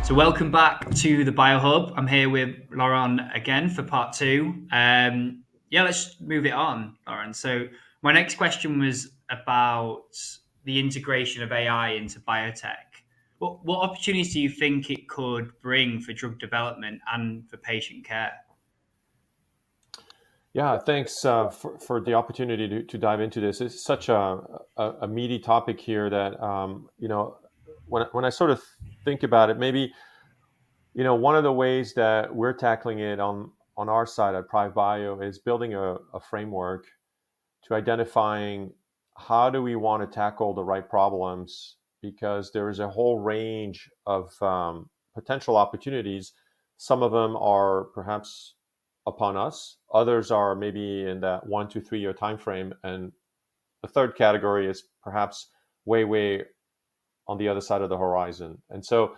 So welcome back to the BioHub. I'm here with Laurent again for part two. Let's move it on, Laurent. So my next question was about the integration of AI into biotech. What opportunities do you think it could bring for drug development and for patient care? Yeah, thanks for the opportunity to dive into this. It's such a meaty topic here that, when I sort of think about it, maybe, one of the ways that we're tackling it on our side at PriveBio is building a framework to identifying how do we want to tackle the right problems, because there is a whole range of potential opportunities. Some of them are perhaps upon us. Others are maybe in that 1 to 3 year time frame, and the third category is perhaps way on the other side of the horizon. And so,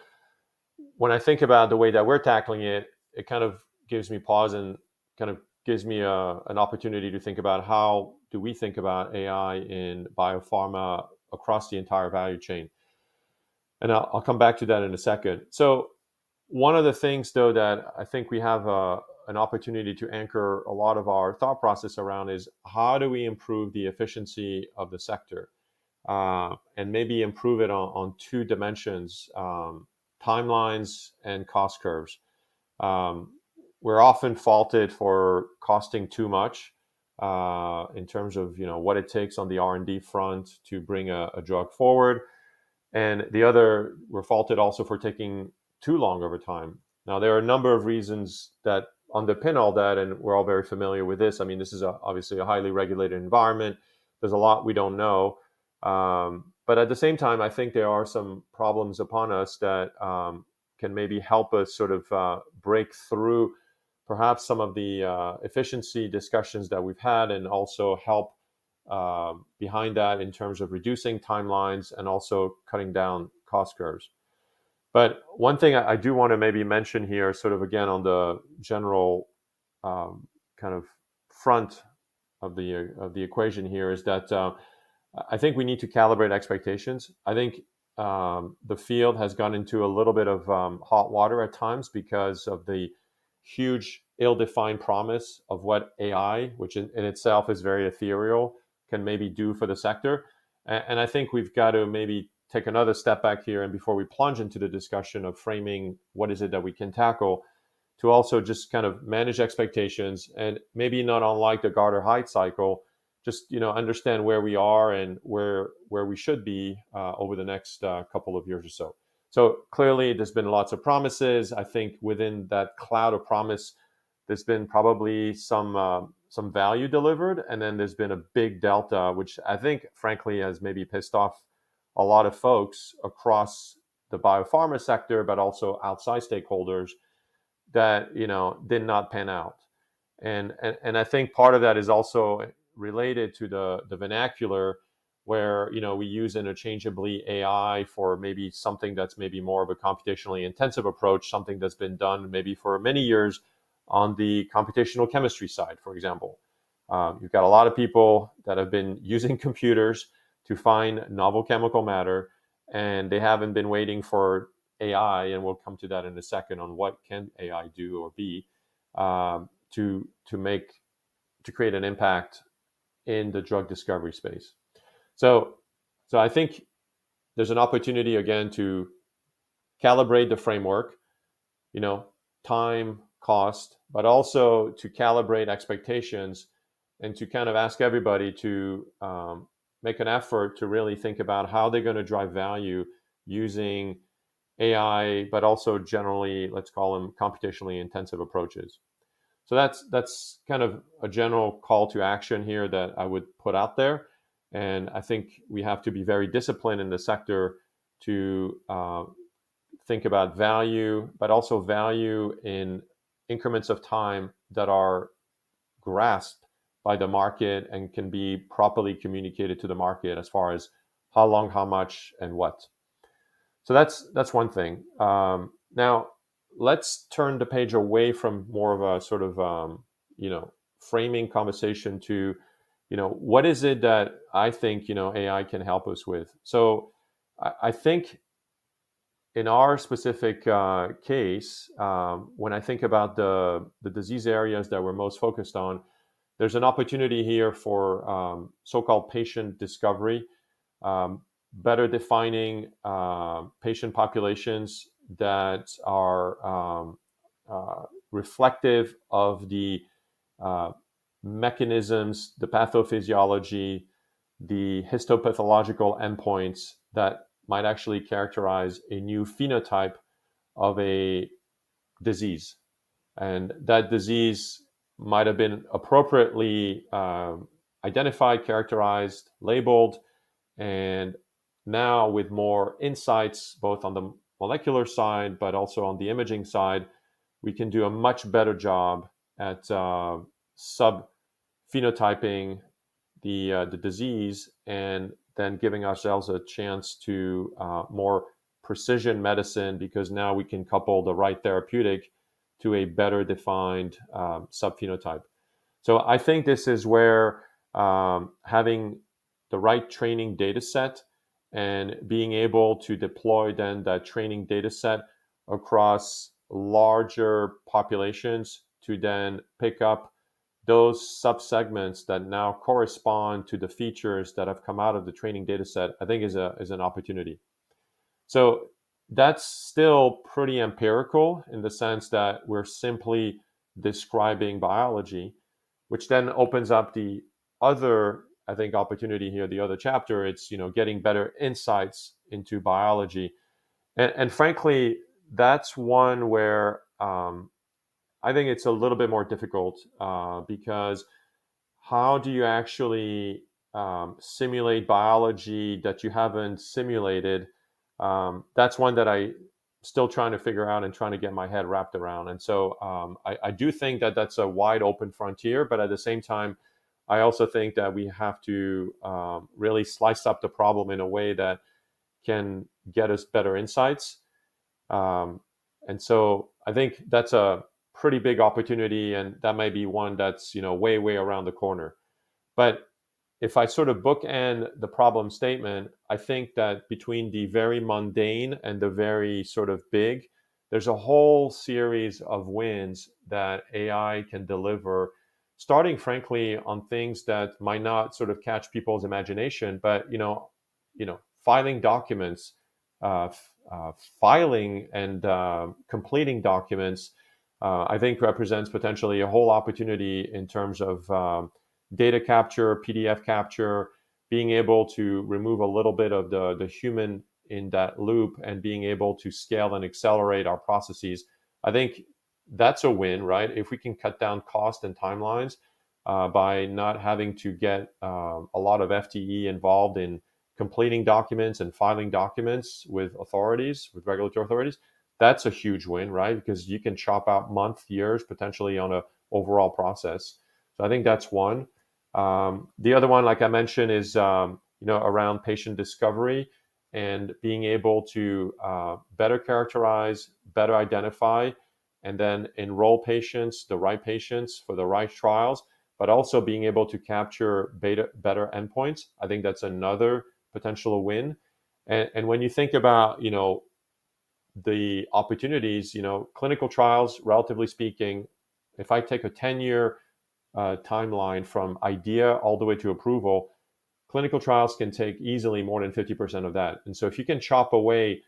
when I think about the way that we're tackling it, it kind of gives me pause and kind of gives me an opportunity to think about how do we think about AI in biopharma across the entire value chain. And I'll come back to that in a second. So one of the things, though, that I think we have an opportunity to anchor a lot of our thought process around is how do we improve the efficiency of the sector, and maybe improve it on two dimensions: timelines and cost curves. Um, we're often faulted for costing too much in terms of what it takes on the R&D front to bring a drug forward, and the other, we're faulted also for taking too long over time. Now, there are a number of reasons that underpin all that, and we're all very familiar with this. I mean, this is obviously a highly regulated environment. There's a lot we don't know. But at the same time, I think there are some problems upon us that can maybe help us sort of break through perhaps some of the efficiency discussions that we've had, and also help behind that in terms of reducing timelines and also cutting down cost curves. But one thing I do want to maybe mention here, sort of again on the general kind of front of the equation here, is that I think we need to calibrate expectations. I think the field has gone into a little bit of hot water at times because of the huge ill-defined promise of what AI, which in itself is very ethereal, can maybe do for the sector. And I think we've got to maybe take another step back here, and before we plunge into the discussion of framing what is it that we can tackle, to also just kind of manage expectations, and maybe not unlike the Garter Height cycle, just understand where we are and where we should be over the next couple of years or so. So clearly, there's been lots of promises. I think within that cloud of promise, there's been probably some value delivered, and then there's been a big delta, which I think, frankly, has maybe pissed off a lot of folks across the biopharma sector, but also outside stakeholders that did not pan out. And I think part of that is also related to the vernacular, where we use interchangeably AI for maybe something that's maybe more of a computationally intensive approach, something that's been done maybe for many years on the computational chemistry side, for example. You've got a lot of people that have been using computers to find novel chemical matter, and they haven't been waiting for AI, and we'll come to that in a second on what can AI do or be to create an impact in the drug discovery space. So I think there's an opportunity again to calibrate the framework, time, cost, but also to calibrate expectations, and to kind of ask everybody to make an effort to really think about how they're going to drive value using AI, but also generally, let's call them computationally intensive approaches. So that's kind of a general call to action here that I would put out there. And I think we have to be very disciplined in the sector to think about value, but also value in increments of time that are grasped by the market and can be properly communicated to the market as far as how long, how much, and what. So that's one thing. Now, let's turn the page away from more of a sort of framing conversation to what is it that I think AI can help us with. So I think in our specific case, when I think about the disease areas that we're most focused on, there's an opportunity here for so-called patient discovery, better defining patient populations that are reflective of the uh, mechanisms, the pathophysiology, the histopathological endpoints that might actually characterize a new phenotype of a disease. And that disease might have been appropriately identified, characterized, labeled, and now with more insights, both on the molecular side, but also on the imaging side, we can do a much better job at sub phenotyping the disease, and then giving ourselves a chance to more precision medicine, because now we can couple the right therapeutic to a better defined subphenotype. So I think this is where having the right training data set and being able to deploy then that training data set across larger populations to then pick up those subsegments that now correspond to the features that have come out of the training data set, I think is an opportunity. So that's still pretty empirical in the sense that we're simply describing biology, which then opens up the other, I think, opportunity here, the other chapter. It's, getting better insights into biology. And frankly, that's one where I think it's a little bit more difficult because how do you actually simulate biology that you haven't simulated? That's one that I still trying to figure out and trying to get my head wrapped around. And so I do think that that's a wide open frontier, but at the same time, I also think that we have to really slice up the problem in a way that can get us better insights. Um, and so I think that's a pretty big opportunity, and that might be one that's way around the corner. But if I sort of bookend the problem statement, I think that between the very mundane and the very sort of big, there's a whole series of wins that AI can deliver, starting frankly on things that might not sort of catch people's imagination, but filing documents, filing and completing documents, I think represents potentially a whole opportunity in terms of data capture, PDF capture, being able to remove a little bit of the human in that loop and being able to scale and accelerate our processes. I think that's a win, right? If we can cut down cost and timelines by not having to get a lot of FTE involved in completing documents and filing documents with authorities, with regulatory authorities, that's a huge win, right? Because you can chop out months, years, potentially on a overall process. So I think that's one. The other one, like I mentioned, is around patient discovery and being able to better characterize, better identify, and then enroll patients, the right patients for the right trials, but also being able to capture better endpoints. I think that's another potential win. And when you think about the opportunities, clinical trials, relatively speaking, if I take a 10-year timeline from idea all the way to approval, clinical trials can take easily more than 50% of that. And so if you can chop away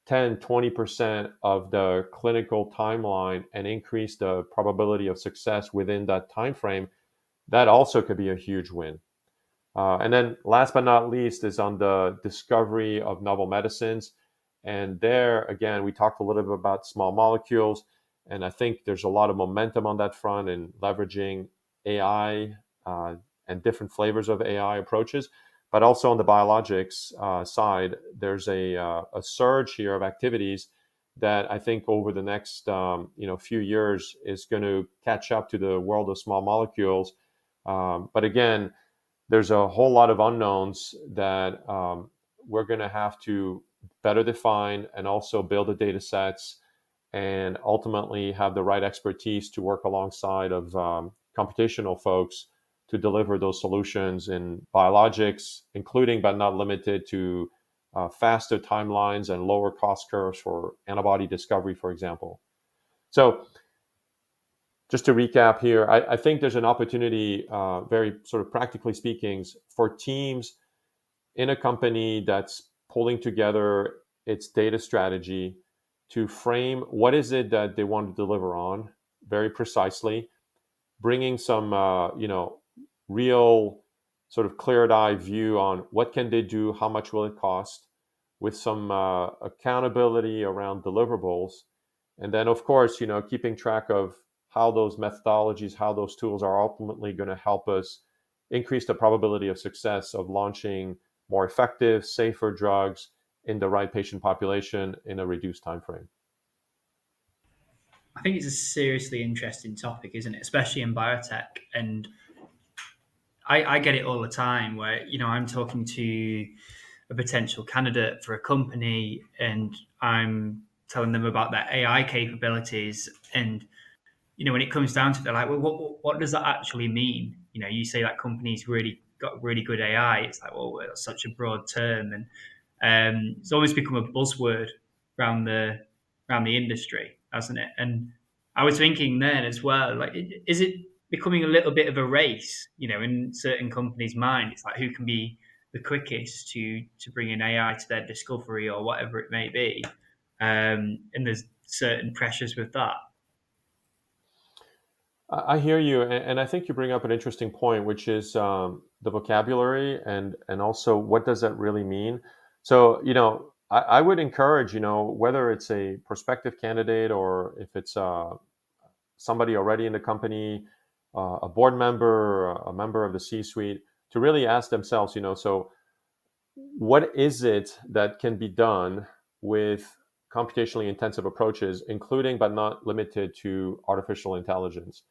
10, 20% of the clinical timeline and increase the probability of success within that time frame, that also could be a huge win. And then last but not least is on the discovery of novel medicines. And there, again, we talked a little bit about small molecules. And I think there's a lot of momentum on that front in leveraging AI and different flavors of AI approaches. But also on the biologics side, there's a surge here of activities that I think over the next few years is going to catch up to the world of small molecules. But again, there's a whole lot of unknowns that we're going to have to better define and also build the data sets and ultimately have the right expertise to work alongside of computational folks to deliver those solutions in biologics, including but not limited to faster timelines and lower cost curves for antibody discovery, for example. So just to recap here, I think there's an opportunity, very sort of practically speaking, for teams in a company that's pulling together its data strategy to frame what is it that they want to deliver on very precisely, bringing some real sort of clear eye view on what can they do, how much will it cost, with some accountability around deliverables, and then of course keeping track of how those methodologies, how those tools are ultimately going to help us increase the probability of success of launching more effective, safer drugs in the right patient population in a reduced time frame. I think it's a seriously interesting topic, isn't it? Especially in biotech. And I get it all the time where, I'm talking to a potential candidate for a company and I'm telling them about their AI capabilities. And, when it comes down to it, they're like, well, what does that actually mean? You say that company's really got really good AI. It's like, well, that's such a broad term. And it's almost become a buzzword around the around the industry, hasn't it? And I was thinking then as well, like, is it becoming a little bit of a race? In certain companies' mind, it's like who can be the quickest to bring in AI to their discovery or whatever it may be, and there's certain pressures with that. I hear you, and I think you bring up an interesting point, which is the vocabulary and also what does that really mean. So I would encourage whether it's a prospective candidate or if it's somebody already in the company, a board member, a member of the C-suite, to really ask themselves, so what is it that can be done with computationally intensive approaches, including but not limited to artificial intelligence?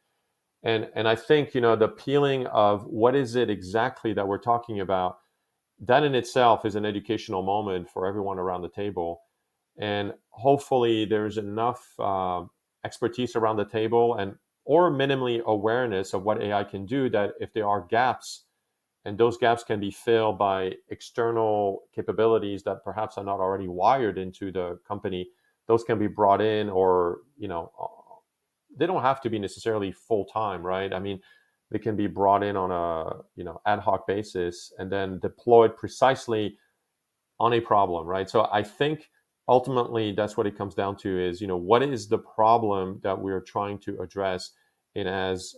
And I think the peeling of what is it exactly that we're talking about, that in itself is an educational moment for everyone around the table. And hopefully there's enough expertise around the table and or minimally awareness of what AI can do, that if there are gaps, and those gaps can be filled by external capabilities that perhaps are not already wired into the company, those can be brought in, or they don't have to be necessarily full time, right? I mean, they can be brought in on a ad hoc basis and then deployed precisely on a problem, right? So I think ultimately that's what it comes down to is what is the problem that we're trying to address in as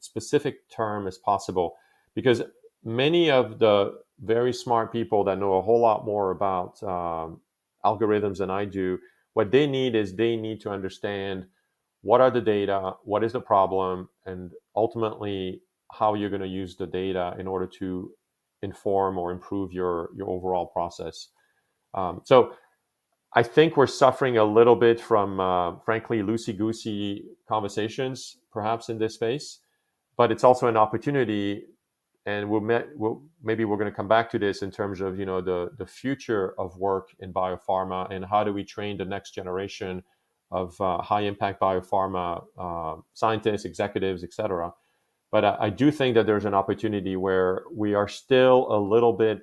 specific term as possible, because many of the very smart people that know a whole lot more about algorithms than I do, what they need is they need to understand what are the data, what is the problem, and ultimately how you're going to use the data in order to inform or improve your overall process. So I think we're suffering a little bit from, frankly, loosey-goosey conversations, perhaps in this space, but it's also an opportunity. And maybe we're going to come back to this in terms of the future of work in biopharma and how do we train the next generation of high impact biopharma scientists, executives, etc. But I do think that there's an opportunity where we are still a little bit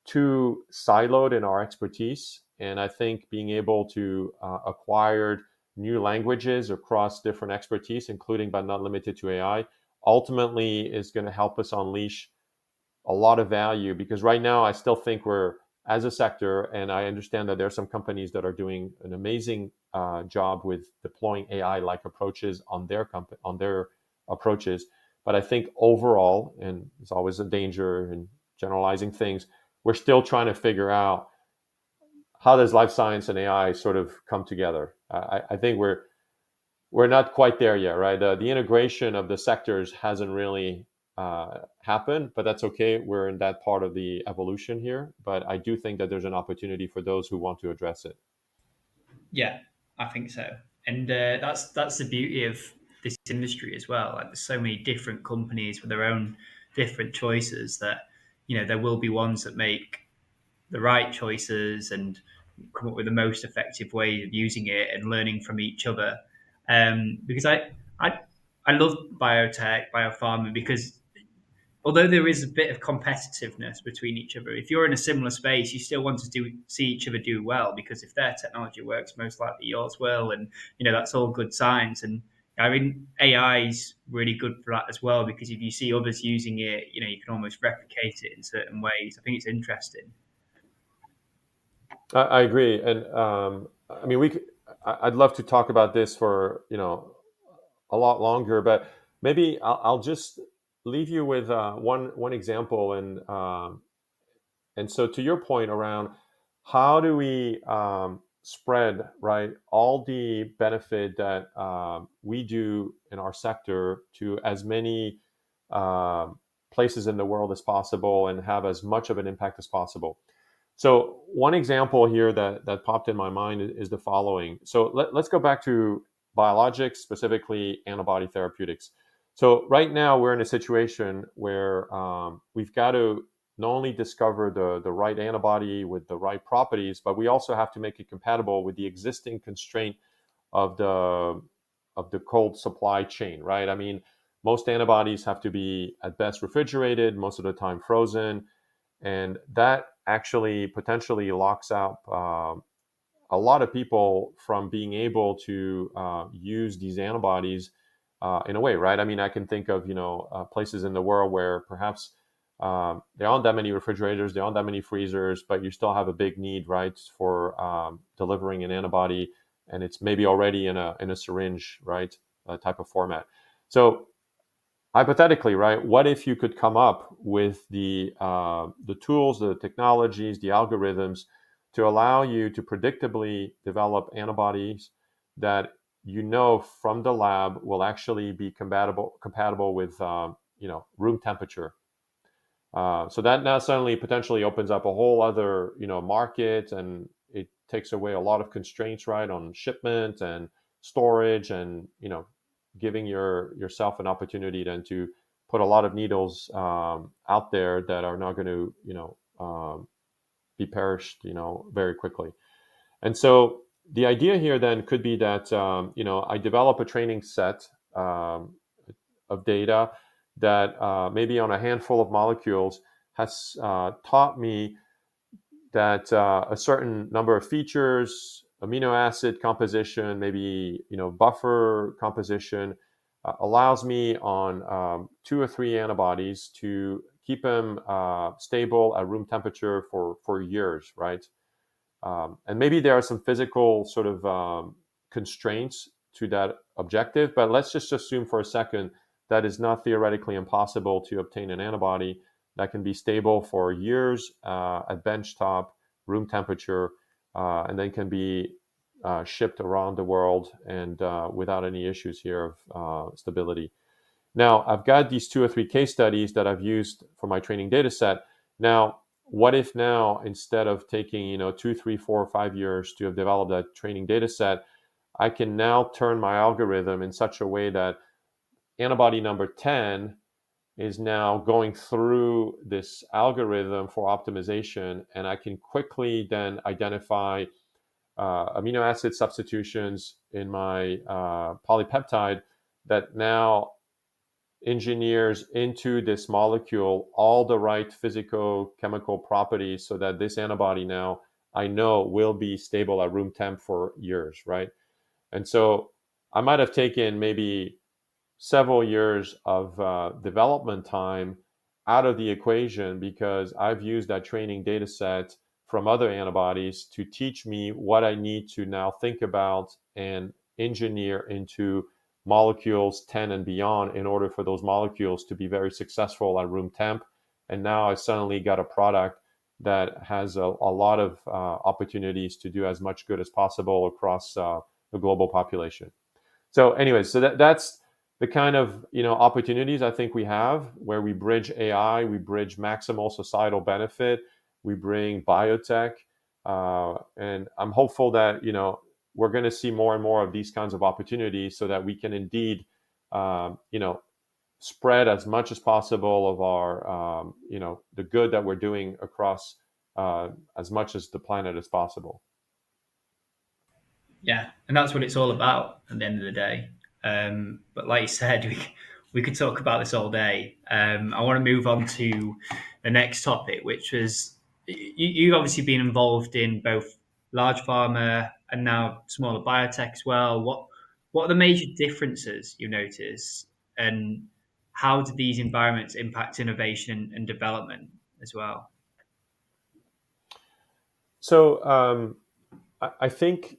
too siloed in our expertise. And I think being able to acquire new languages across different expertise, including but not limited to AI, ultimately is going to help us unleash a lot of value. Because right now, I still think we're, as a sector, and I understand that there are some companies that are doing an amazing job with deploying AI-like approaches on their approaches. But I think overall, and there's always a danger in generalizing things, we're still trying to figure out how does life science and AI sort of come together. I think we're not quite there yet, right? The integration of the sectors hasn't really happened, but that's okay. We're in that part of the evolution here. But I do think that there's an opportunity for those who want to address it. Yeah, I think so, and that's the beauty of this industry as well. Like, there's so many different companies with their own different choices that there will be ones that make the right choices and come up with the most effective way of using it and learning from each other. Because I love biotech, biopharma, because although there is a bit of competitiveness between each other, if you're in a similar space, you still want to see each other do well, because if their technology works, most likely yours will, and that's all good signs. And I mean, AI is really good for that as well, because if you see others using it, you can almost replicate it in certain ways. I think it's interesting. I agree, and I mean, I'd love to talk about this for a lot longer, but maybe I'll just leave you with one example, and so to your point around how do we spread right all the benefit that we do in our sector to as many places in the world as possible and have as much of an impact as possible. So one example here that popped in my mind is the following. So let's go back to biologics, specifically antibody therapeutics. So right now we're in a situation where we've got to not only discover the right antibody with the right properties, but we also have to make it compatible with the existing constraint of the cold supply chain, right? I mean, most antibodies have to be at best refrigerated, most of the time frozen, and that actually potentially locks out a lot of people from being able to use these antibodies in a way, right? I mean, I can think of places in the world where perhaps there aren't that many refrigerators, there aren't that many freezers, but you still have a big need, right, for delivering an antibody, and it's maybe already in a syringe, right, type of format. So hypothetically, right, what if you could come up with the tools, the technologies, the algorithms to allow you to predictably develop antibodies that from the lab will actually be compatible with room temperature. So that now suddenly potentially opens up a whole other market, and it takes away a lot of constraints, right, on shipment and storage, and giving yourself an opportunity then to put a lot of needles out there that are not going to be perished very quickly. And so the idea here then could be that I develop a training set of data that maybe on a handful of molecules has taught me that a certain number of features, amino acid composition, maybe buffer composition, allows me on 2 or 3 antibodies to keep them stable at room temperature for years, right? And maybe there are some physical sort of constraints to that objective, but let's just assume for a second that is not theoretically impossible to obtain an antibody that can be stable for years at benchtop, room temperature, and then can be shipped around the world and without any issues here of stability. Now, I've got these 2 or 3 case studies that I've used for my training data set. Now, what if now, instead of taking 2, 3, 4, or 5 years to have developed that training data set, I can now turn my algorithm in such a way that antibody number 10 is now going through this algorithm for optimization, and I can quickly then identify amino acid substitutions in my polypeptide that now engineers into this molecule all the right physico-chemical properties so that this antibody now I know will be stable at room temp for years, right? And so I might have taken maybe several years of development time out of the equation because I've used that training data set from other antibodies to teach me what I need to now think about and engineer into molecules 10 and beyond in order for those molecules to be very successful at room temp. And now I suddenly got a product that has a lot of opportunities to do as much good as possible across the global population. So anyways, so that's the kind of opportunities I think we have where we bridge AI, we bridge maximal societal benefit, we bring biotech, and I'm hopeful that we're going to see more and more of these kinds of opportunities so that we can indeed spread as much as possible of our the good that we're doing across as much as the planet as possible. Yeah, and that's what it's all about at the end of the day. But like you said, we could talk about this all day. I want to move on to the next topic, which was you've obviously been involved in both large pharma and now smaller biotech as well. What are the major differences you notice, and how do these environments impact innovation and development as well? So I think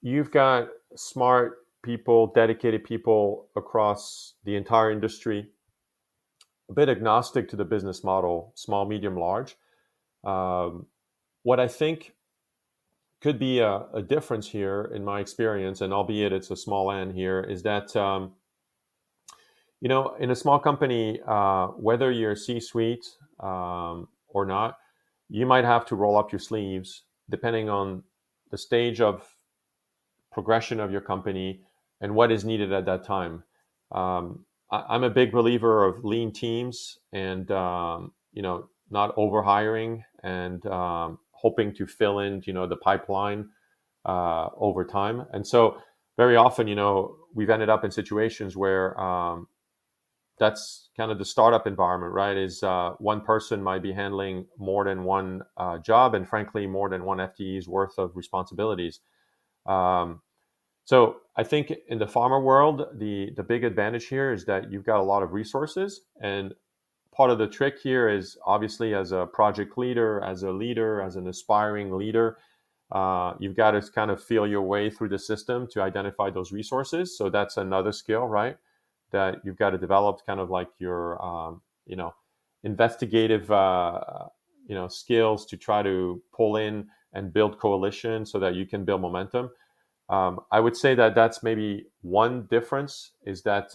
you've got smart people, dedicated people across the entire industry, a bit agnostic to the business model, small, medium, large. Um, what I think could be a difference here, in my experience, and albeit it's a small n here, is that in a small company, whether you're C-suite or not, you might have to roll up your sleeves depending on the stage of progression of your company and what is needed at that time. I'm a big believer of lean teams and not over hiring and hoping to fill in the pipeline over time. And so very often, we've ended up in situations where that's kind of the startup environment, right? Is one person might be handling more than one job, and frankly, more than one FTE's worth of responsibilities. Um, so I think in the pharma world, the big advantage here is that you've got a lot of resources, and part of the trick here is obviously as a project leader, as a leader, as an aspiring leader, you've got to kind of feel your way through the system to identify those resources. So that's another skill, right? That you've got to develop, kind of like your investigative skills to try to pull in and build coalition so that you can build momentum. I would say that that's maybe one difference, is that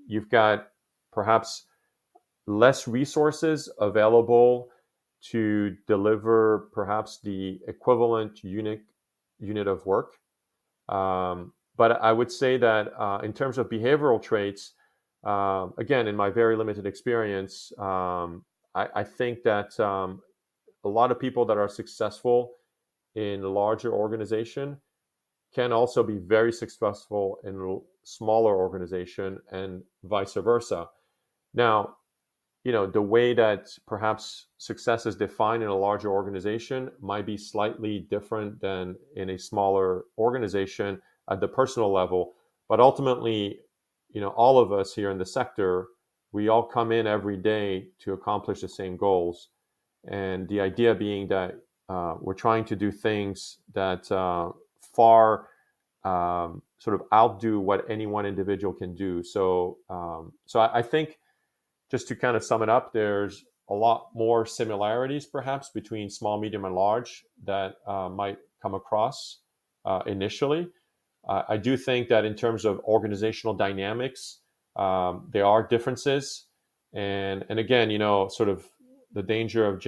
you've got perhaps less resources available to deliver perhaps the equivalent unit of work. But I would say that in terms of behavioral traits, again, in my very limited experience, I think that a lot of people that are successful in a larger organization can also be very successful in a smaller organization and vice versa. Now, the way that perhaps success is defined in a larger organization might be slightly different than in a smaller organization at the personal level. But ultimately, all of us here in the sector, we all come in every day to accomplish the same goals. And the idea being that we're trying to do things that far sort of outdo what any one individual can do. So I think, just to kind of sum it up, there's a lot more similarities perhaps between small, medium, and large that might come across initially. I do think that in terms of organizational dynamics, there are differences. And again, sort of the danger of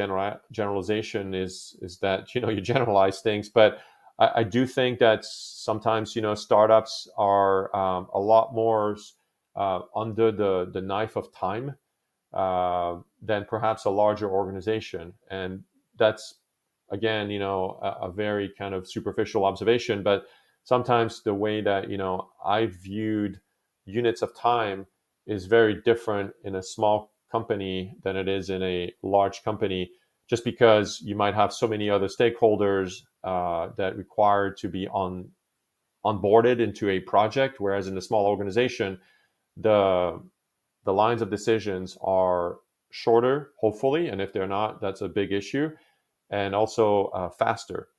generalization is that, you generalize things. But I do think that sometimes, startups are a lot more under the knife of time than perhaps a larger organization. And that's, again, a very kind of superficial observation. But sometimes the way that, I viewed units of time is very different in a small company than it is in a large company, just because you might have so many other stakeholders that require to be onboarded into a project, whereas in a small organization, the the lines of decisions are shorter, hopefully, and if they're not, that's a big issue, and also faster.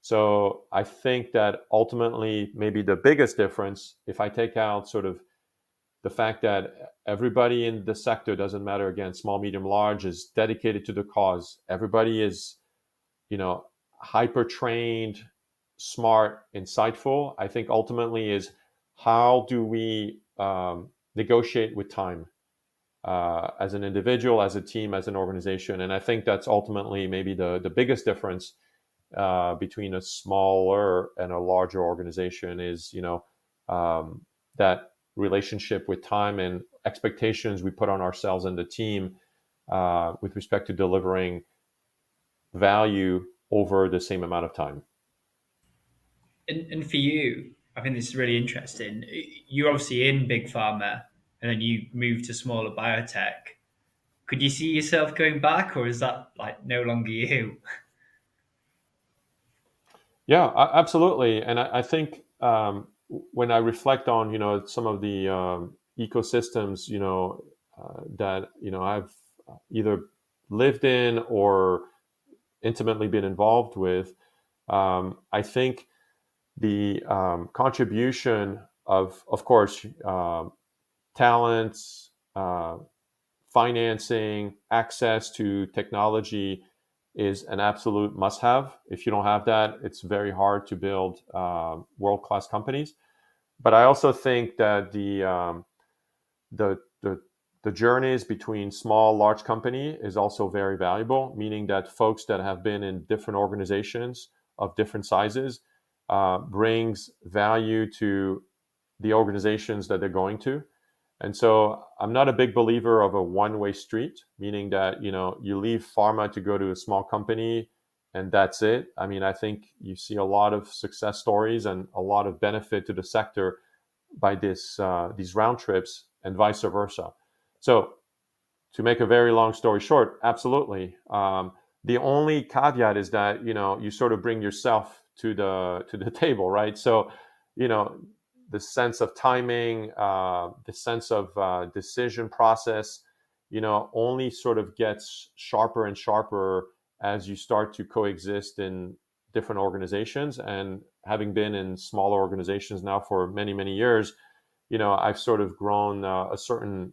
So I think that ultimately, maybe the biggest difference, if I take out sort of the fact that everybody in the sector, doesn't matter again, small, medium, large, is dedicated to the cause. Everybody is, hyper trained, smart, insightful. I think ultimately is, how do we negotiate with time as an individual, as a team, as an organization. And I think that's ultimately maybe the biggest difference between a smaller and a larger organization is, that relationship with time and expectations we put on ourselves and the team with respect to delivering value over the same amount of time. And for you, I think this is really interesting. You're obviously in big pharma and then you moved to smaller biotech. Could you see yourself going back, or is that like no longer you? Yeah, absolutely. And I think when I reflect on, some of the ecosystems, that, I've either lived in or intimately been involved with, I think the contribution of course, talents, financing, access to technology is an absolute must-have. If you don't have that, it's very hard to build world-class companies. But I also think that the the the journeys between small, large company is also very valuable. Meaning that folks that have been in different organizations of different sizes brings value to the organizations that they're going to. And so I'm not a big believer of a one-way street, meaning that, you leave pharma to go to a small company and that's it. I mean, I think you see a lot of success stories and a lot of benefit to the sector by these round trips and vice versa. So to make a very long story short, absolutely. The only caveat is that, you sort of bring yourself to the table, right? So, you know, the sense of timing, the sense of decision process, only sort of gets sharper and sharper as you start to coexist in different organizations. And having been in smaller organizations now for many, many years, I've sort of grown a certain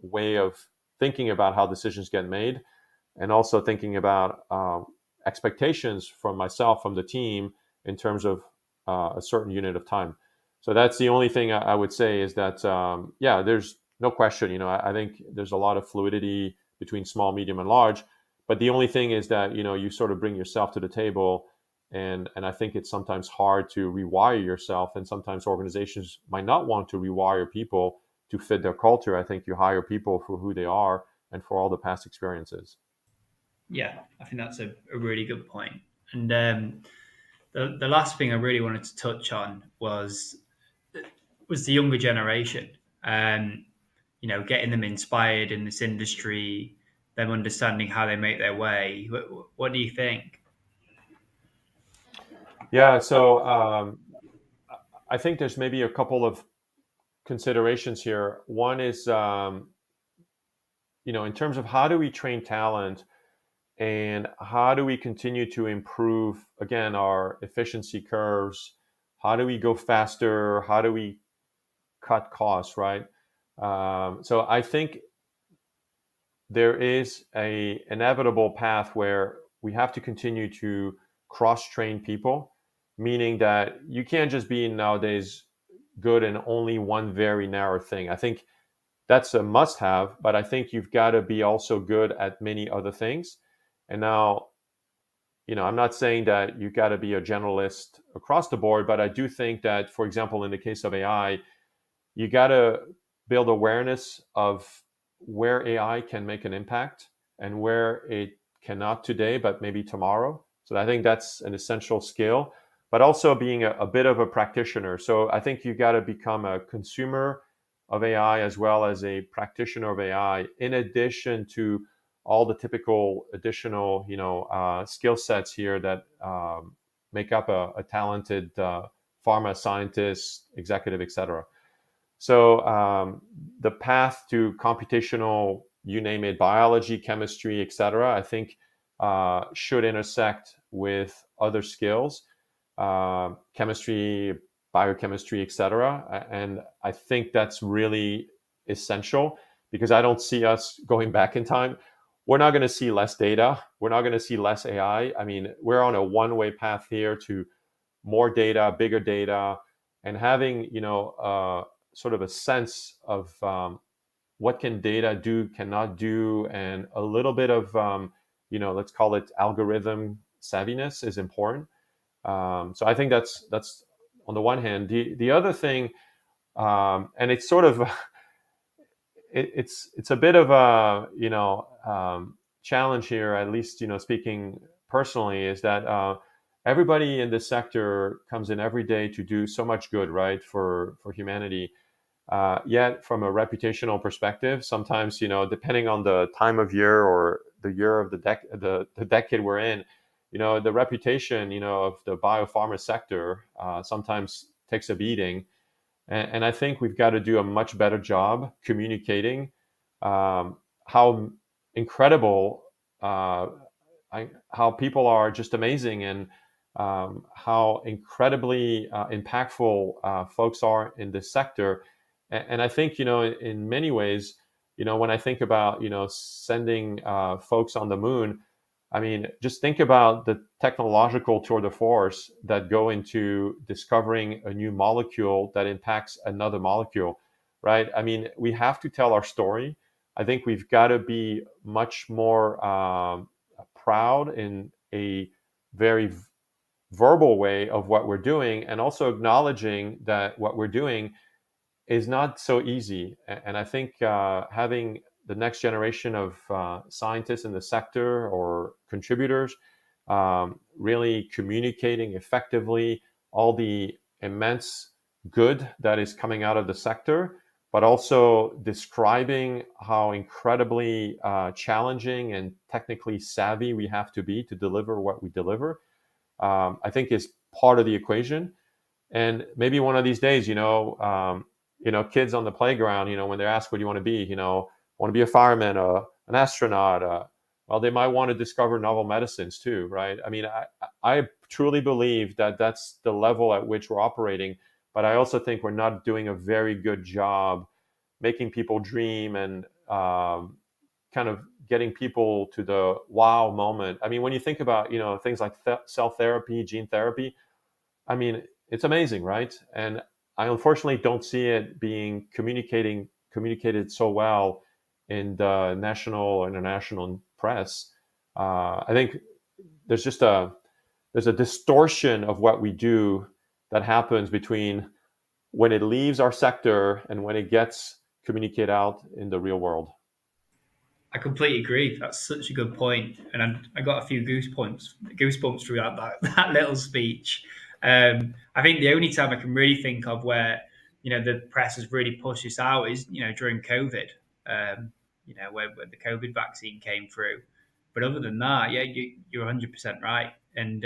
way of thinking about how decisions get made, and also thinking about expectations from myself, from the team, in terms of a certain unit of time. So that's the only thing I would say is that, yeah, there's no question. I think there's a lot of fluidity between small, medium, and large. But the only thing is that, you sort of bring yourself to the table. And I think it's sometimes hard to rewire yourself. And sometimes organizations might not want to rewire people to fit their culture. I think you hire people for who they are and for all the past experiences. Yeah, I think that's a really good point. And the last thing I really wanted to touch on was the younger generation. Um, getting them inspired in this industry, them understanding how they make their way. What do you think? Yeah, so I think there's maybe a couple of considerations here. One is, in terms of how do we train talent and how do we continue to improve, again, our efficiency curves? How do we go faster? How do we cut costs, right? So I think there is a inevitable path where we have to continue to cross-train people, meaning that you can't just be nowadays good in only one very narrow thing. I think that's a must-have, but I think you've got to be also good at many other things. And now, I'm not saying that you've got to be a generalist across the board, but I do think that, for example, in the case of AI, you got to build awareness of where AI can make an impact and where it cannot today, but maybe tomorrow. So I think that's an essential skill, but also being a bit of a practitioner. So I think you got to become a consumer of AI as well as a practitioner of AI, in addition to all the typical additional, skill sets here that make up a talented pharma scientist, executive, etc. So the path to computational, you name it, biology, chemistry, etc., I think should intersect with other skills, chemistry, biochemistry, etc. And I think that's really essential because I don't see us going back in time. We're not going to see less data. We're not going to see less AI. I mean, we're on a one-way path here to more data, bigger data, and having sort of a sense of what can data do, cannot do, and a little bit of let's call it algorithm savviness is important. So I think that's on the one hand. The other thing, and it's sort of it's a bit of a challenge here, at least speaking personally, is that everybody in this sector comes in every day to do so much good, right, for humanity. Yet, from a reputational perspective, sometimes, depending on the time of year or the year of the decade we're in, the reputation, of the biopharma sector sometimes takes a beating. And I think we've got to do a much better job communicating how incredible, how people are just amazing, and how incredibly impactful folks are in this sector. And I think, in many ways, when I think about, sending folks on the moon, I mean, just think about the technological tour de force that go into discovering a new molecule that impacts another molecule, right? I mean, we have to tell our story. I think we've got to be much more proud in a very verbal way of what we're doing, and also acknowledging that what we're doing is not so easy. And I think having the next generation of scientists in the sector or contributors really communicating effectively all the immense good that is coming out of the sector, but also describing how incredibly challenging and technically savvy we have to be to deliver what we deliver, I think is part of the equation. And maybe one of these days, kids on the playground, when they're asked, what do you want to be? Want to be a fireman, an astronaut? Well, they might want to discover novel medicines too, right? I mean, I truly believe that that's the level at which we're operating. But I also think we're not doing a very good job making people dream and kind of getting people to the wow moment. I mean, when you think about, things like cell therapy, gene therapy, I mean, it's amazing, right? And I unfortunately don't see it being communicated so well in the national or international press. I think there's just there's a distortion of what we do that happens between when it leaves our sector and when it gets communicated out in the real world. I completely agree. That's such a good point, and I got a few goosebumps through that little speech. I think the only time I can really think of where the press has really pushed this out is during COVID. Where the COVID vaccine came through. But other than that, yeah, you're 100% right, and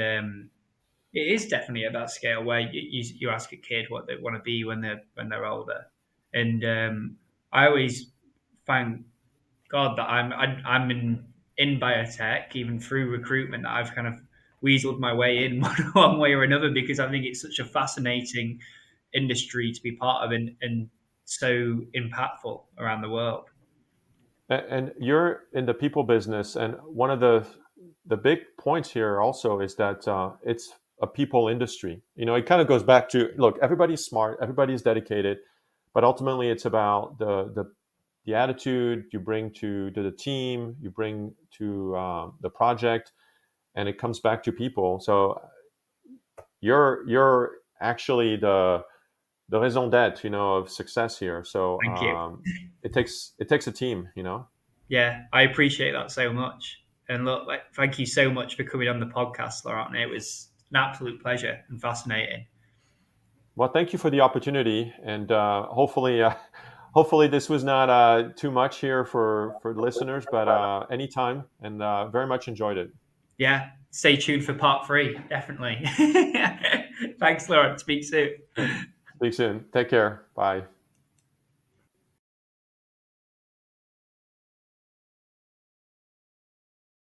it is definitely at that scale where you ask a kid what they want to be when they're older, and I always find God that I'm in biotech, even through recruitment, that I've kind of weaseled my way in one way or another, because I think it's such a fascinating industry to be part of, and so impactful around the world. And you're in the people business, and one of the big points here also is that it's a people industry. It kind of goes back to, look, everybody's smart, everybody's dedicated, but ultimately it's about the attitude you bring to the team, you bring to the project, and it comes back to people. So you're actually the raison d'être, of success here. So Thank you. it takes a team. Yeah, I appreciate that so much. And look, thank you so much for coming on the podcast, Laurent. It was an absolute pleasure and fascinating. Well, thank you for the opportunity, and hopefully this was not too much here for the listeners, but anytime, and very much enjoyed it. Yeah, stay tuned for part 3, definitely. Thanks, Laurent. Speak soon. Speak soon. Take care. Bye.